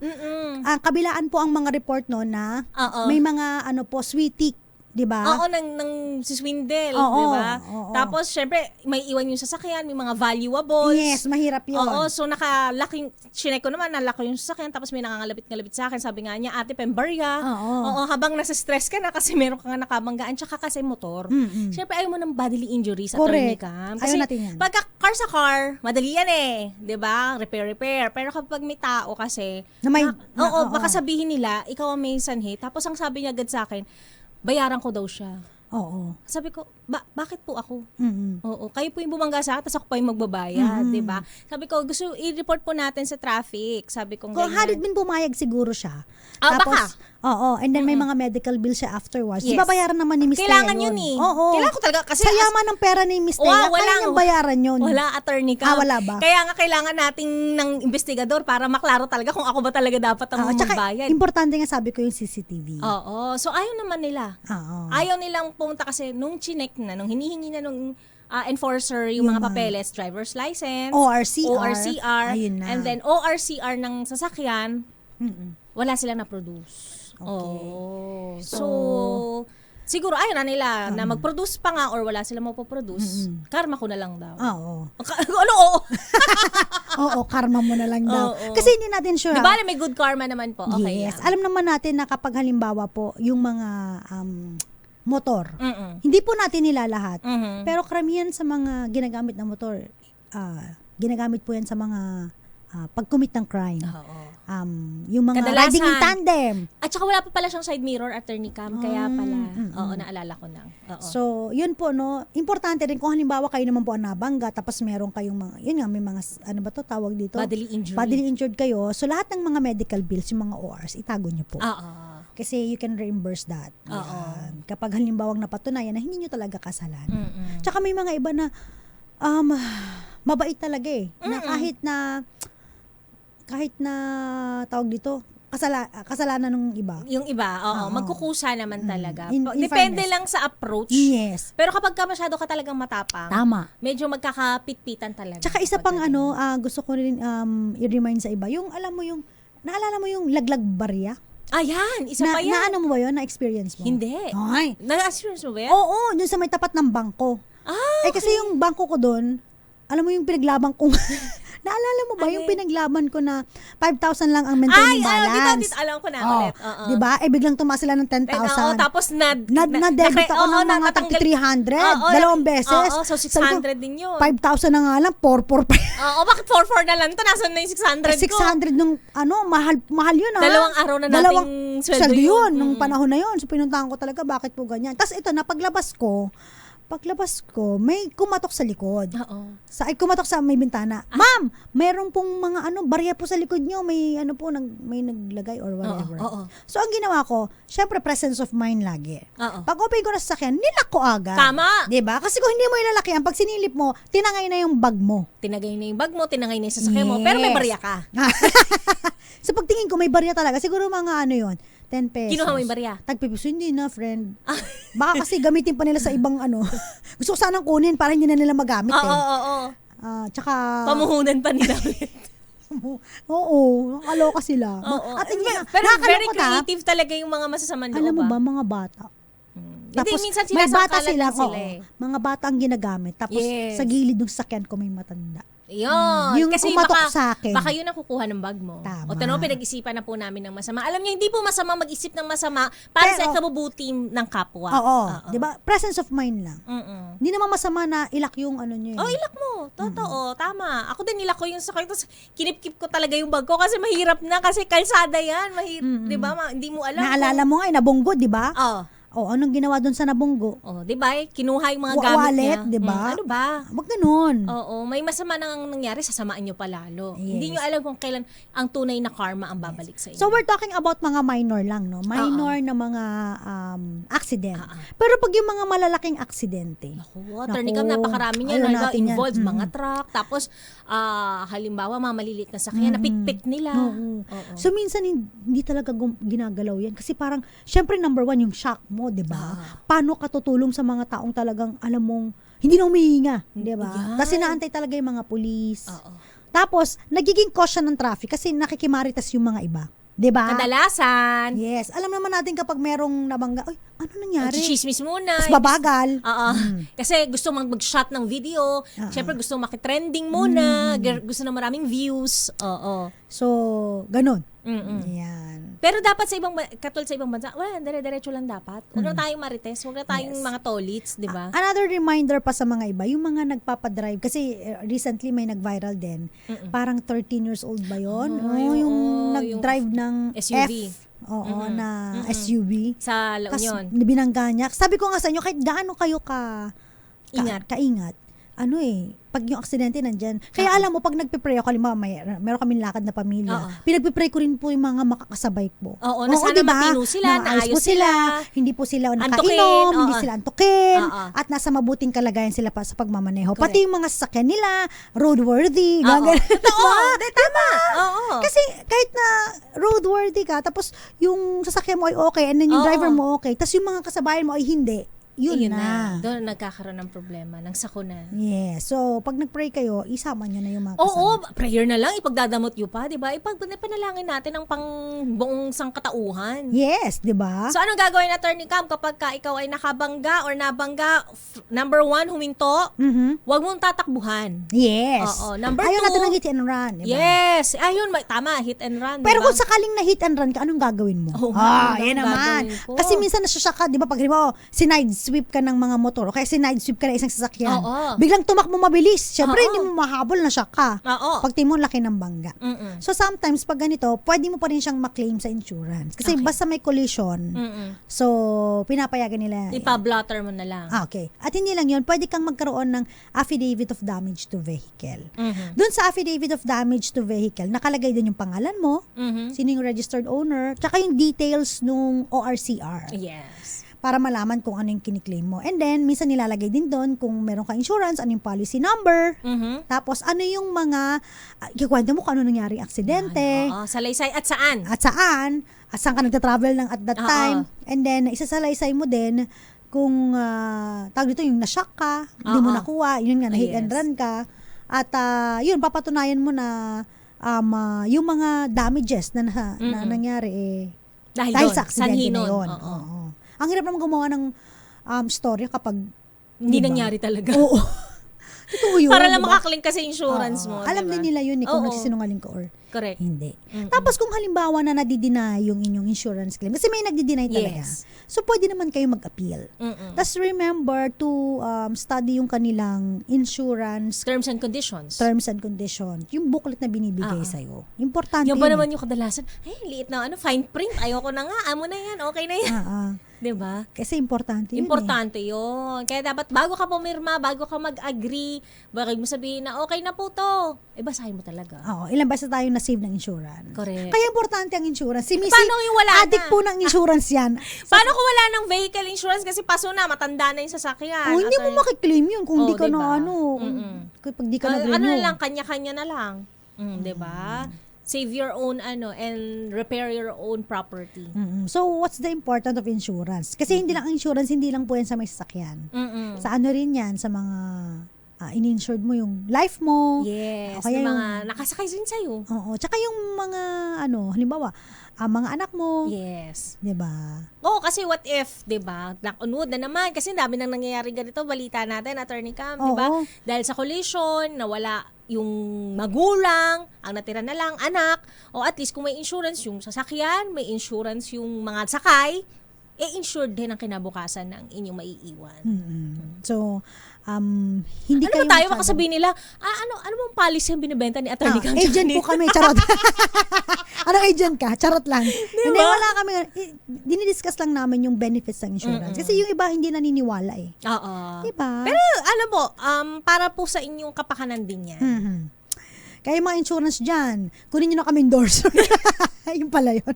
kabilaan po ang mga report no na may mga sweetie, di ba? ng si Swindle, Oo, di ba? oo. Tapos, syempre, may iwan yung sasakyan, may mga valuables. Yes, mahirap yun. So nakalaking, chinek ko naman, nalaki yung sasakyan, tapos may nangangalapit-ngalapit sa akin, sabi nga niya, ate, pembarya. Habang nasa stress ka na kasi meron ka nga nakabanggaan, tsaka kasi motor. Syempre, ayaw mo ng bodily injuries at Correct. Kasi Ayaw natin yan. pagka car sa car, madali yan di ba? Repair. Pero kapag may tao kasi, baka sabihin nila, ikaw ang may sanhi, tapos ang sabi niya agad sa akin, bayaran ko daw siya. Oo. Sabi ko, bakit po ako? Mm-mm. Oo, kayo po yung bumangga sa akin, tapos ako pa yung magbabayad, Mhm. di ba? Sabi ko, gusto i-report po natin sa traffic. Sabi ko, Kung hadid min pumayag siguro siya. Baka. Oo, and then may mga medical bill siya afterwards. Yes. Ibabayaran naman ni Miss Thea Kailangan yun eh. Oo. Kailangan ko talaga, kasi sa yaman ng pera ni Miss Thea, kaya niyang bayaran yun. Wala, attorney ka. Wala ba? Kaya nga kailangan nating ng investigador para maklaro talaga kung ako ba talaga dapat ang Tsaka, magbayad. importante nga sabi ko yung CCTV. Oo. So, ayaw naman nila. Oo. Ayaw nilang pumunta kasi nung chinek na, nung hinihingi na nung enforcer yung mga papeles, driver's license, ORCR, ayun na. and then ORCR ng sasakyan, Mm-mm. wala silang na-produce. Okay. Oh. So, siguro ayaw na nila na mag-produce pa nga or wala silang mapoproduce. Karma ko na lang daw. Oo. Ano? Oo. Oo, karma mo na lang daw. Oo. Kasi hindi natin sure. Di ba may good karma naman po? Okay. Yes. Alam naman natin na kapag halimbawa po, yung mga motor, Mm-mm. hindi po natin nilalahat. Mhm. Pero karamihan sa mga ginagamit na motor, ginagamit po yan sa mga pag-commit ng crime. Oo. Yung mga Kadalasan. riding in tandem. At saka wala pa pala siyang side mirror, attorney cam, kaya pala. Oo, naalala ko na. Oo. So, yun po, no, importante rin kung halimbawa kayo naman po ang nabangga, tapos meron kayong mga, yun nga, may mga, ano ba to, tawag dito? Bodily injury. Bodily injured kayo. So, lahat ng mga medical bills, yung mga ORs, itago nyo po. Oo. Kasi you can reimburse that. Oo. Yan. Kapag halimbawa napatunayan na hindi nyo talaga kasalanan. Mm-mm. Tsaka may mga iba na, mabait talaga eh. Na kahit na tawag dito, kasalanan ng iba. Yung iba, Oo. magkukusa naman talaga. In Depende fairness. lang sa approach. Yes. Pero kapag ka masyado ka talagang matapang, Tama. medyo magkakapit-pitan talaga. Tsaka isa pang Pagdating. gusto ko rin i-remind sa iba, yung alam mo yung, naalala mo yung laglag barya? Ayan, isa pa yan. Na ano mo ba yun? Na-experience mo? Hindi. Ay. Na-experience mo ba yan? Oo, dun sa may tapat ng bangko. Kasi yung bangko ko doon, alam mo yung pinaglaban kong, naalala mo ba yung pinaglaban ko na 5,000 lang ang maintaining balance? Dito, alam ko na Oh, ulit. Oo. di ba? Biglang tumaas sila ng 10,000. Tapos Na-debit ako ng mga natanggal- 300, dalawang beses. Oo, so Sabi ko, 600 din yun. 5,000 na nga lang, 4,400 pa. Oo, bakit 4-4 na lang to? Nasaan na yung 600 ko? 600 nung, mahal yun ha. Dalawang araw na nating sweldo yun. yun. Nung panahon na yun. So, pinuntahan ko talaga, bakit po ganyan. Tapos ito, paglabas ko, may kumatok sa likod. Oo. Kumatok sa may bintana. Ma'am, mayroon pong mga barya po sa likod nyo. May may naglagay or whatever. Oo. So, ang ginawa ko, syempre presence of mind lagi. Oo. Pag open ko na sa sakyan, nilak ko agad. Tama. Diba? Kasi kung hindi mo ilalaki yan, pag sinilip mo, tinangay na yung bag mo. Tinagay na yung bag mo, tinangay na yung sasakyan mo, Yes. pero may barya ka. So, pagtingin ko, may barya talaga. Siguro mga 10 pesos. Kinuha mo yung barya? Tagpipiso, hindi na, friend. Baka kasi gamitin pa nila sa ibang Gusto ko sanang kunin para hindi na nila magamit Oo. Tsaka, Pamuhunan pa nila ulit. oo, nakaloka sila. Oo. At Pero very nakakalungkot, ha? creative talaga yung mga masasamang loob. Alam mo ba, mga bata. Hindi, minsan may bata sinasangkalan sila, din sila oo. eh. Mga bata ang ginagamit. Tapos, Yes. sa gilid ng sakyan ko may matanda. Yun. Yung Kasi kumatok baka, sa akin. baka yun ang kukuha ng bag mo. Tama. O tanong, pinag-isipan na po namin ng masama. Alam niyo, hindi po masama mag-isip ng masama para sa Pero- ikabubuti ng kapwa. Oo. Di ba? Presence of mind lang. Mm-mm. Hindi naman masama na ilak yung nyo. Oh, ilak mo. Totoo. Tama. Ako din nilak ko yung sakay. Tapos kinip-kip ko talaga yung bag ko kasi mahirap na. Kasi kalsada yan. Di ba? Hindi mo alam. Naalala mo nga, nabunggo, di ba? Oh. Anong ginawa doon sa nabunggo? Oh, di ba? Kinuha yung mga gamit Wallet, niya. di ba? Ano ba? Wag ganun. Oo, may masama nang nangyari, sasamaan nyo pa lalo. Yes. Hindi nyo alam kung kailan ang tunay na karma ang babalik sa inyo. So we're talking about mga minor lang, no? Minor na mga accident. Pero pag yung mga malalaking aksidente, Naku, attorney Cam, napakarami niyan. ayaw Halimbawa, natin yan. involved mga truck. Tapos, halimbawa, mga maliliit na sakyan, napitpit nila. Oo. Oo. So minsan hindi talaga ginagalaw yan kasi parang syempre number 1 yung shock mo, 'di ba? Paano ka tutulong sa mga taong talagang alam mong hindi na humihinga, 'di ba? Yan. Kasi naantay talaga yung mga pulis. Oo. Tapos nagiging cause siya ng traffic kasi nakikimaritas yung mga iba, 'di ba? Kadalasan, Yes, alam naman natin kapag merong nabangga, ay, ano nangyari? chismis muna. Tapos babagal. Oo. Kasi gusto mag-shot ng video. Siyempre gusto makitrending muna. Gusto na maraming views. Oo. So, ganun. Yan. Pero dapat sa ibang, katulad sa ibang bansa, wala, dire-diretso lang dapat. Huwag na tayong marites, huwag na tayong mga tolits, di ba? Another reminder pa sa mga iba, yung mga nagpapadrive, kasi recently may nag-viral din, parang 13 years old ba yun? Yung nag-drive ng SUV. na SUV. Sa La Union. Binangga niya. Sabi ko nga sa inyo, kahit gaano kayo kaingat, pag yung aksidente nandyan. Kaya alam mo, pag nagpipray ako, halimbawa, meron kaming lakad na pamilya, pinagpipray ko rin po yung mga makakasabay ko. Oo, na sana matino sila, naayos sila, hindi po sila antukin, nakainom, hindi sila antukin, at nasa mabuting kalagayan sila pa sa pagmamaneho. Correct. Pati yung mga sasakyan nila, roadworthy. Totoo, tama. Oo. Kasi kahit na roadworthy ka, tapos yung sasakyan mo ay okay, and then yung driver mo okay, tapos yung mga kasabayan mo ay hindi. Yun na. Doon nagkakaroon ng problema, ng sakuna. Yes. So, pag nag-pray kayo, isama nyo na yung mga kasama. Oo, prayer na lang, ipagdadamot nyo pa, di ba? Ipanalangin natin ang buong sangkatauhan. Yes, di ba? So, anong gagawin, Attorney Cam, kapag ka ikaw ay nakabangga or nabangga, number 1, huminto, huwag mong tatakbuhan. Yes. Oo. Number 2, ayaw natin ng hit and run. Diba? Yes. Ayun, tama, hit and run. Pero diba? kung sakaling na hit and run ka, anong gagawin mo? Yan naman. Kasi minsan nasasya ka, di ba, pag sinide sweep ka ng mga motor, o kaya sinide sweep ka na isang sasakyan, biglang tumakbo mabilis. Siyempre, hindi mo mahabol na siya ka. Pag tingin mo, laki ng bangga. So, sometimes, pag ganito, pwede mo pa rin siyang maklaim sa insurance. Kasi basta may collision, so, pinapayagan nila. Ipa-blotter mo na lang. Okay. At hindi lang yun, pwede kang magkaroon ng affidavit of damage to vehicle. Doon sa affidavit of damage to vehicle, nakalagay din yung pangalan mo, sino yung registered owner, tsaka yung details nung ORCR. Yes. Para malaman kung ano yung kiniklaim mo. And then, minsan nilalagay din doon kung meron ka insurance, ano yung policy number, tapos ano yung mga, ikikwento mo kung ano nangyari aksidente, salaysay at saan. at saan ka nagta-travel ng at that time, and then, isasalaysay mo din kung, tawag dito, yung na-shock ka, hindi mo nakuha, yun nga, na-hit and run ka, at yun, papatunayan mo na yung mga damages na nangyari dahil sa aksidente na yun. Ang hirap naman gumawa ng story kapag hindi nangyari talaga. Oo. Totoo yun. Para lang makaklaim kasi insurance mo. Alam diba? din nila yun kung nagsisinungaling ka or correct. hindi. Tapos kung halimbawa na nadi-deny yung inyong insurance claim, kasi may nagdi-deny talaga. So pwede naman kayo mag-appeal. Tapos remember to study yung kanilang insurance terms and conditions. Yung booklet na binibigay sa'yo. Importante Yung ba naman yung kadalasan, liit na fine print, ayoko na nga, amo na yan, okay na yan. Diba? Kasi importante yun. Importante yun. Kaya dapat bago ka pumirma, bago ka mag-agree, bago mo sabihin na okay na po to, basahin mo talaga. Oo, ilang beses tayo na-save ng insurance. Correct. Kaya importante ang insurance. Si Missy, paano yung wala addict po ng insurance yan. Paano kung wala ng vehicle insurance kasi paso na, matanda na yung sasakyan? Hindi mo makiklaim yun kung di ka diba? Kapag di ka nag-renew. Ano na lang, kanya-kanya na lang. Diba? Save your own and repair your own property. So, what's the importance of insurance? Kasi hindi lang ang insurance, hindi lang po yan sa may sasakyan. Sa ano rin yan, sa mga in-insured mo yung life mo. Yes, kaya yung mga nakasakay din sa'yo. Oo, tsaka yung mga, halimbawa, mga anak mo. Yes. Diba? Oo, kasi what if, diba? Knock on wood na naman. Kasi dami nang nangyayari ganito. Balita natin, Attorney Cam, diba? Dahil sa collision, nawala yung magulang, ang natira na lang, anak, o at least kung may insurance yung sasakyan, may insurance yung mga sakay, insured din ang kinabukasan ng inyong maiiwan. So, hindi ano kayo ba tayo makasabihin nila, ano bang policy ang binibenta ni Attorney Cam? Agent po kami, charot. Anong agent ka? Charot lang. Diba? Hindi, wala kami. Dinidiscuss lang namin yung benefits ng insurance. Kasi yung iba hindi naniniwala Oo. Diba? Pero alam mo, para po sa inyong kapakanan din yan. Kaya yung mga insurance dyan, kunin nyo na kami endorser. Yung pala yun.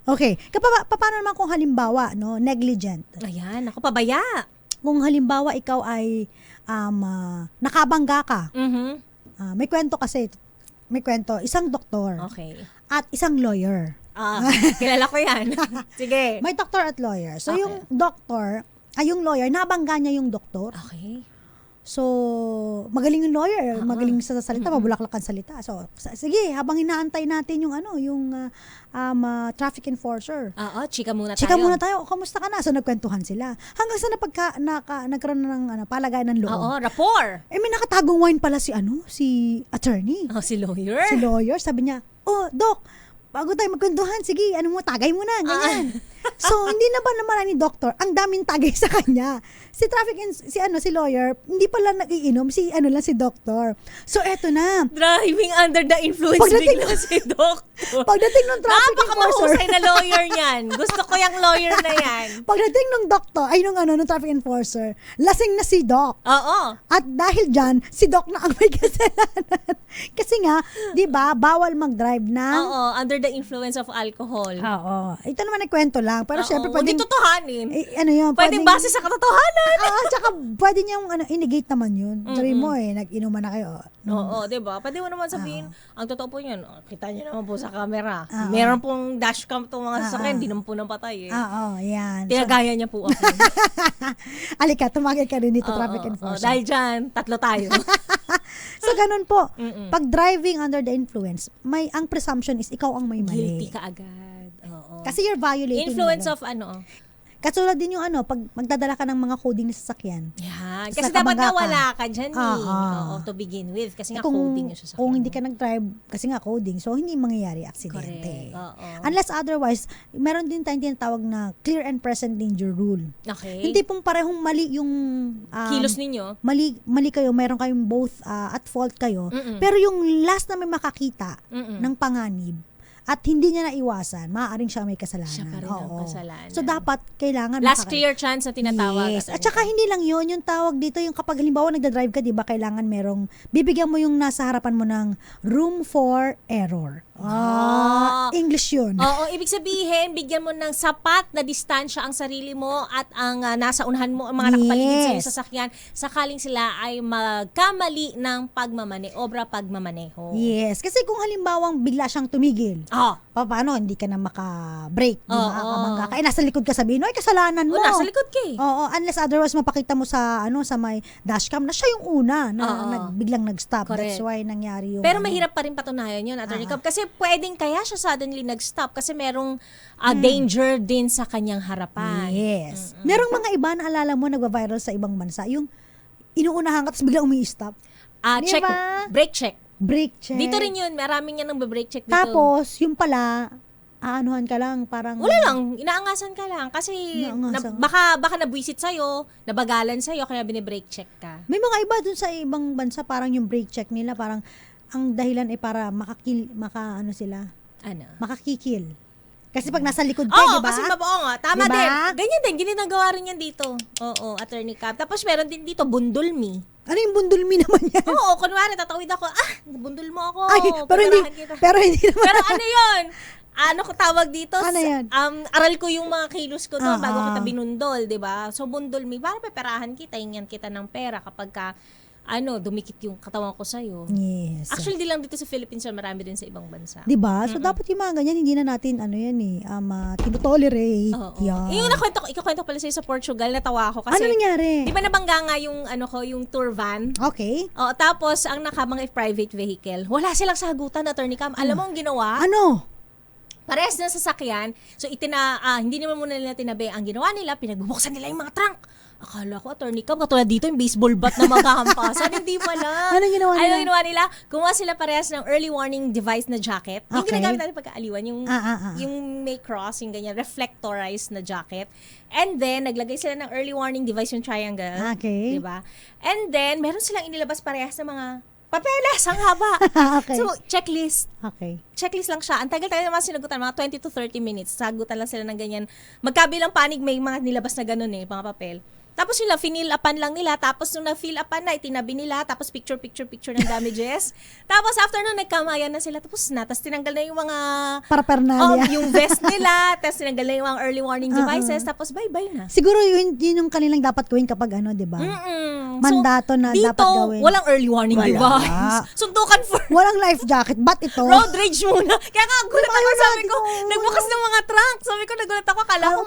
Okay. Paano naman kung halimbawa, negligent? Ayan, ako pabaya. Kung halimbawa ikaw ay nakabangga ka, may kwento, isang doktor at isang lawyer. Kilala ko yan. Sige. May doktor at lawyer. So yung doktor, yung lawyer, nabangga niya yung doktor. Okay. So, magaling yung lawyer, magaling sa salita, mabulaklak ang salita. So, sige, habang inaantay natin yung traffic enforcer. Chika muna tayo. Chika muna tayo. Kamusta ka na? So, nagkwentuhan sila. Hanggang sa nagkaroon ng palagayan ng loob. Rapport. May nakatagong wine pala si attorney. Si lawyer. Si lawyer, sabi niya, oh, Doc, bago tayo magkwentuhan, sige, ano mo, tagay mo na, ganyan. So, hindi na ba naman ni doktor, ang daming tagay sa kanya. Si si lawyer, hindi pala nag-iinom, si doktor. So, eto na. Driving under the influence bigla si Doktor. Pagdating ng traffic enforcer. Napaka-mahusay na lawyer niyan. Gusto ko yung lawyer na yan. Pagdating ng doktor, nung traffic enforcer, lasing na si Doc. Oo. At dahil dyan, si Doc na ang may kasalanan. Kasi nga, di ba, bawal mag-drive ng... Oo, under the influence of alcohol. Oo. Ito naman ay kwento lang. Pero Oo, syempre, hindi pwedeng... totohanin. Pwedeng Pwedeng base sa katotohanan. Tsaka pwede niyang i-negate naman yun. Sabi mo nag-inuman na kayo. Oo, di ba? Pwede mo naman sabihin, ang totoo po yun, kita niyo naman po sa camera. Meron pong dashcam itong mga sasakyan, di naman po nang patay eh. Oo, yan. Tinagaya niya po ako. Alika, tumagay ka rin dito, traffic enforcer. Dahil dyan, tatlo tayo. So, ganun po. Pag driving under the influence, ang presumption is ikaw ang may mali. Guilty ka agad. Oo. Kasi you're violating. Influence yung of ano? Katulad din yung pag magdadala ka ng mga coding na sasakyan. Yan. Tapos Kasi dapat nakabangga nga ka. wala ka dyan Oo, to begin with. Kasi nga coding yung sasakyan. Kung hindi ka nag-drive, kasi nga coding, so hindi mangyayari aksidente. Correct. Oo. Unless otherwise, meron din tayong tinatawag na clear and present danger rule. Okay. Hindi pong parehong mali yung... Kilos ninyo? Mali kayo, meron kayong both at fault kayo. Pero yung last na may makakita ng panganib, at hindi niya naiwasan, maaaring siya may kasalanan. Siya pa rin ang kasalanan. So, dapat, kailangan... Last clear chance na tinatawag. Yes. At saka, hindi lang yun. Yung tawag dito, yung kapag halimbawa nagdadrive ka, di ba, kailangan bibigyan mo yung nasa harapan mo ng room for error. English yun. Oo, ibig sabihin, bigyan mo ng sapat na distansya ang sarili mo at ang nasa unahan mo, ang mga nakapaligid sa iyong sasakyan, sakaling sila ay magkamali ng pagmamaneho. Yes. Kasi kung halimbawang bigla siyang tumigil, paano, hindi ka na maka-brake, di ba? Nasa likod ka sabihin, ay, kasalanan mo. Nasa likod ka eh. Oo, unless otherwise mapakita mo sa may dashcam na siya yung una na biglang nag-stop. Correct. That's why nangyari yung... Pero mahirap pa rin patunayan yun, Attorney Cab, kasi pwedeng kaya siya suddenly nag-stop kasi merong danger din sa kanyang harapan. Yes. Merong mga iba na alala mo nagva-viral sa ibang bansa, yung inuunahan ka tapos biglang umi-stop. Check, Diba? brake check. Brake check. Dito rin yun, maraming yan ng brake check dito. Tapos, yung pala, aanuhan ka lang, parang... Wala lang, inaangasan ka lang kasi baka nabwisit sa'yo, nabagalan sa'yo, kaya bine-brake check ka. May mga iba dun sa ibang bansa, parang yung brake check nila, parang ang dahilan ay para makakikil. Kasi pag nasa likod ka, di ba? Kasi nga. Tama diba? din. Ganyan din, ginagawa rin yan dito. Oo, Attorney Cab. Tapos meron din dito, bundulmi. Ano yung bundulmi naman yan? Oo, kunwari, tatawid ako, bundul mo ako. Ay, pero hindi naman. Pero ano yun? Ano ko tawag dito? Ano yan? Aral ko yung mga kilos ko doon bago kita binundol, di ba? So, bundulmi, parang peperahan kita, ingyan kita ng pera kapag ka, dumikit yung katawan ko sa'yo. Yes. Actually, di lang dito sa Philippines, marami din sa ibang bansa. Diba? So, dapat yung mga ganyan, hindi na natin, tinotolerate. Oo. Yan. Yung ikukwento pala sa'yo sa Portugal, natawa ako kasi... Ano nangyari? Di ba nabangga nga yung tour van? Okay. Oo, tapos, ang mga private vehicle, wala silang sagutan, Attorney Cam. Alam mo ang ginawa? Ano? Parehas na sasakyan. So, hindi naman muna nila tinabi. Ang ginawa nila, pinagbubuksan nila yung mga trunk. Akala ko, Attorney Cam, katulad dito yung baseball bat na magkahampasan. Hindi pala. Anong ginawa nila? Anong ginawa nila? Kumuha sila parehas ng early warning device na jacket. Yung ginagamit natin pagkaaliwan. Yung may cross, yung ganyan, reflectorized na jacket. And then, naglagay sila ng early warning device, yung triangle. Okay. Diba? And then, meron silang inilabas parehas na mga papeles, ang haba. Okay. So, checklist. Okay. Checklist lang siya. Ang tagal-tagal naman sinagutan, mga 20 to 30 minutes. Sagutan lang sila ng ganyan. Magkabilang panig, may mga nilabas na ganun mga papel. Tapos yun lang, finil-upan lang nila. Tapos nung na-fill-upan na, itinabi nila. Tapos picture ng damages. Tapos after nun, nagkamayan na sila. Tapos tinanggal na yung mga... Paraphernalia. yung vest nila. Tapos tinanggal na yung mga early warning devices. Tapos bye-bye na. Siguro yun yung kanilang dapat gawin kapag di ba? Mandato na dito, dapat gawin. Walang early warning device. Suntukan for... Walang life jacket. Ba't ito? Road rage muna. Kaya nga, gulat ako. Sabi ko, nagbukas ng mga trunk. Sabi ko, nagulat ako. Akala ko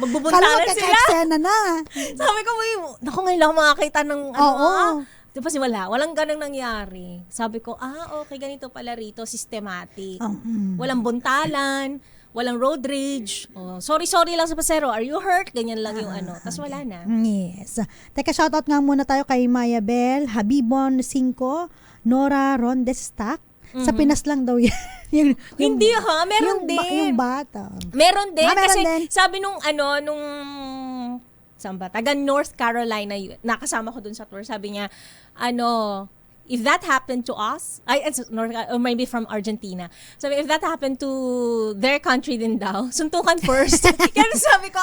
magbubuntalan sila. na. Sabi ko, naku, ngayon lang makakita ng Di ba walang ganang nangyari. Sabi ko, okay, ganito pala rito, systematic. Walang buntalan, walang road rage. Sorry lang sa pasero, are you hurt? Ganyan lang yung Tapos wala na. Yes. Teka, shoutout nga muna tayo kay Maya Bell, Habibon 5, Nora Rondestac, Sa Pinas lang daw yan. yung, Hindi ha, meron din. Yung bata. Meron din. Meron Kasi din. sabi nung saan ba? Taga North Carolina, nakasama ko dun sa tour. Sabi niya, if that happened to us, or maybe from Argentina. Sabi, if that happened to their country din daw, suntukan first. Kaya sabi ko,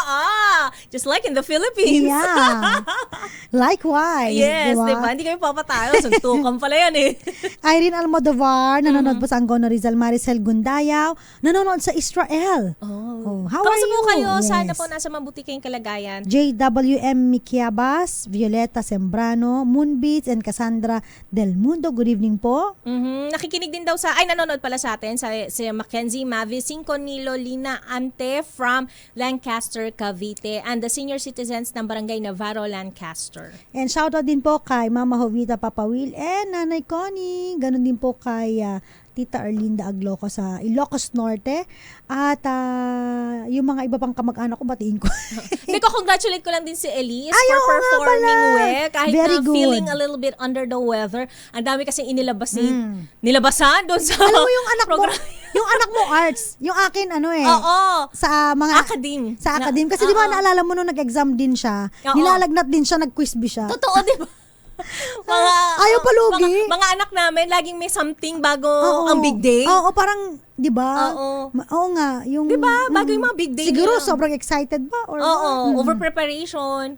just like in the Philippines. Yeah. Likewise. Yes, diba? diba? Hindi kayo papatayo. Suntukan pala yan eh. Irene Almodovar, nanonood po sa Angono Rizal. Maricel Gundayaw, nanonood sa Israel. How are Kamusta you? po kayo? Yes. Sana po nasa mabuti kayong kalagayan. JWM Miquiabas, Violeta Sembrano, Moonbeats, and Cassandra Del Mundo. Good evening po. Nakikinig din daw nanonood pala sa atin, si Mackenzie Mavis, Nilo Lina Ante from Lancaster, Cavite, and the senior citizens ng Barangay Navarro, Lancaster. And shoutout din po kay Mama Jovita Papawil and Nanay Connie. Ganon din po kay Tita Arlinda Agloco sa Ilocos Norte. At yung mga iba pang kamag-anak ko, batiin ko. Hindi ko congratulate ko lang din si Elise Ay, for oo nga performing pala. well. Kahit Very na good. feeling a little bit under the weather. Ang dami kasing nilabasan doon sa Alam mo yung anak mo, program. yung anak mo arts, yung akin Oo. sa mga Academe. Sa academe. Kasi di ba naalala mo nung nag-exam din siya, Oo. nilalagnat din siya, nag-quiz bee siya. Totoo, di ba? Ayaw palugi. Mga anak namin, laging may something bago ang big day. Oo, parang, di ba? Oo. Oo nga. Yung, Di ba? Bago yung mga big day Siguro nila. sobrang excited ba? Or Oo, over preparation.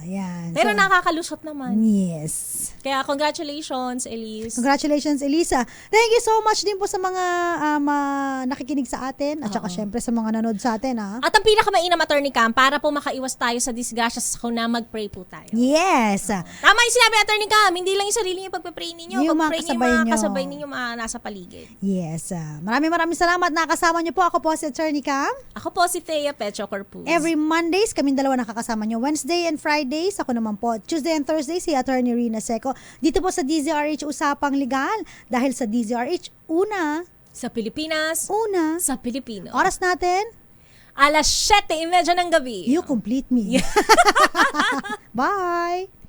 yan. Pero nakakalusot naman. Yes. Kaya congratulations, Elise. Congratulations, Elisa. Thank you so much din po sa mga nakikinig sa atin at saka syempre sa mga nanood sa atin. At ang pinakamainam, Attorney Cam, para po makaiwas tayo sa disgrasya sa sakuna, mag-pray po tayo. Yes. Tama yung sinabi, Attorney Cam, hindi lang yung sarili niyo pagpe-pray ninyo, Yung mga pag-pray niyo kasabay yung mga nyo. kasabay ninyo mga nasa paligid. Yes. Maraming salamat. Nakasama niyo po. Ako po si Attorney Cam. Ako po si Thea Pecho Corpus. Every Mondays, kaming dalawa nakakasama niyo. Wednesday and Fridays, ako naman po. Tuesday and Thursday, si Attorney Rina Seco. Dito po sa DZRH Usapang Legal. Dahil sa DZRH, Sa Pilipinas, sa Pilipino. oras natin, Alas 7:30 ng gabi. you complete me. Bye!